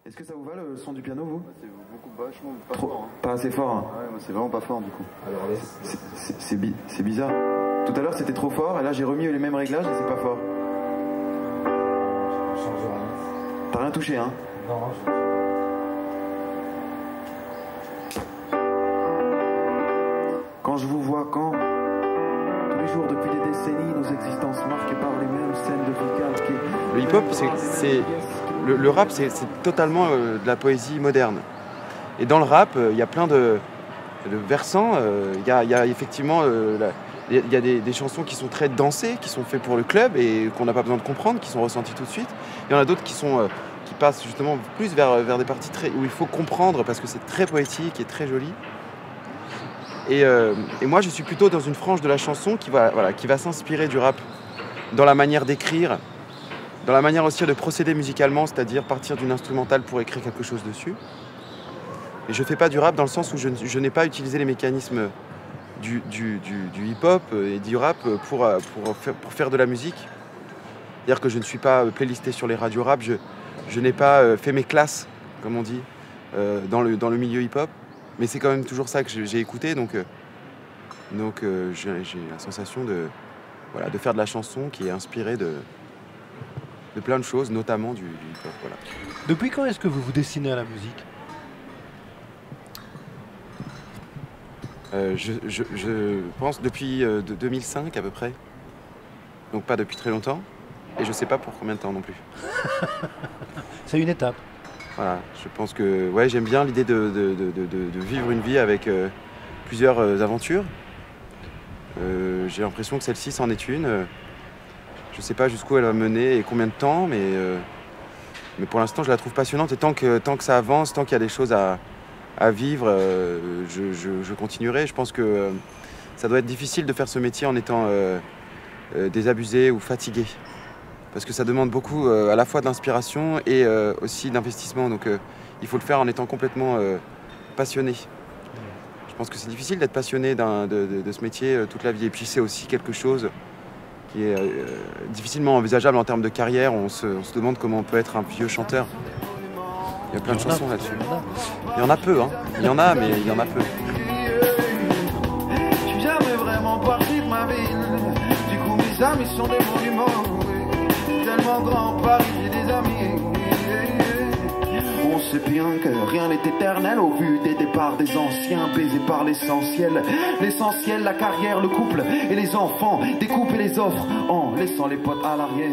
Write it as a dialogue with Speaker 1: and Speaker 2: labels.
Speaker 1: Est-ce que ça vous va le son du piano, vous?
Speaker 2: C'est beaucoup vachement pas
Speaker 1: Trop,
Speaker 2: fort. Hein.
Speaker 1: pas assez fort. Hein.
Speaker 2: Ouais, c'est vraiment pas fort du coup.
Speaker 3: Alors
Speaker 1: C'est bizarre. Tout à l'heure c'était trop fort et là j'ai remis les mêmes réglages et c'est pas fort.
Speaker 3: je change rien.
Speaker 1: T'as rien touché, hein?
Speaker 3: Non,
Speaker 1: Quand je vous vois tous les jours depuis des décennies, nos existences marquées par les mêmes scènes de vie calquées.
Speaker 4: Le hip-hop, le rap, c'est totalement de la poésie moderne. Et dans le rap, il y a plein de versants. Il y a effectivement il y a des chansons qui sont très dansées, qui sont faites pour le club et qu'on n'a pas besoin de comprendre, qui sont ressenties tout de suite. Il y en a d'autres qui passent justement plus vers des parties où il faut comprendre parce que c'est très poétique et très joli. Et moi, je suis plutôt dans une frange de la chanson qui va s'inspirer du rap dans la manière d'écrire, dans la manière aussi de procéder musicalement, c'est-à-dire partir d'une instrumentale pour écrire quelque chose dessus. Et je ne fais pas du rap dans le sens où je n'ai pas utilisé les mécanismes du hip-hop et du rap pour faire de la musique. C'est-à-dire que je ne suis pas playlisté sur les radios rap, je n'ai pas fait mes classes, comme on dit, dans le milieu hip-hop. Mais c'est quand même toujours ça que j'ai écouté, donc j'ai la sensation de faire de la chanson qui est inspirée de plein de choses, notamment du hip-hop. Voilà.
Speaker 5: Depuis quand est-ce que vous vous destinez à la musique?
Speaker 4: Je pense depuis 2005 à peu près, donc pas depuis très longtemps, et je sais pas pour combien de temps non plus.
Speaker 5: C'est une étape.
Speaker 4: Voilà, je pense que ouais, j'aime bien l'idée de vivre une vie avec plusieurs aventures. J'ai l'impression que celle-ci c'en est une. Je ne sais pas jusqu'où elle va mener et combien de temps, mais pour l'instant je la trouve passionnante et tant que ça avance, tant qu'il y a des choses à vivre, je continuerai. Je pense que ça doit être difficile de faire ce métier en étant désabusé ou fatigué. Parce que ça demande beaucoup à la fois d'inspiration et aussi d'investissement. Donc il faut le faire en étant complètement passionné. Je pense que c'est difficile d'être passionné de ce métier toute la vie. Et puis c'est aussi quelque chose qui est difficilement envisageable en termes de carrière. On se demande comment on peut être un vieux chanteur. Il y a plein de chansons là-dessus. Il y en a peu, hein. Il y en a, mais il y en a peu.
Speaker 6: Je suis jamais vraiment parti de ma ville. Du coup mes amis sont des monuments. Tellement grand Paris, j'ai des amis. On sait bien que rien n'est éternel au vu des départs des anciens, baisés par l'essentiel. L'essentiel, la carrière, le couple et les enfants, découper les offres en laissant les potes à l'arrière.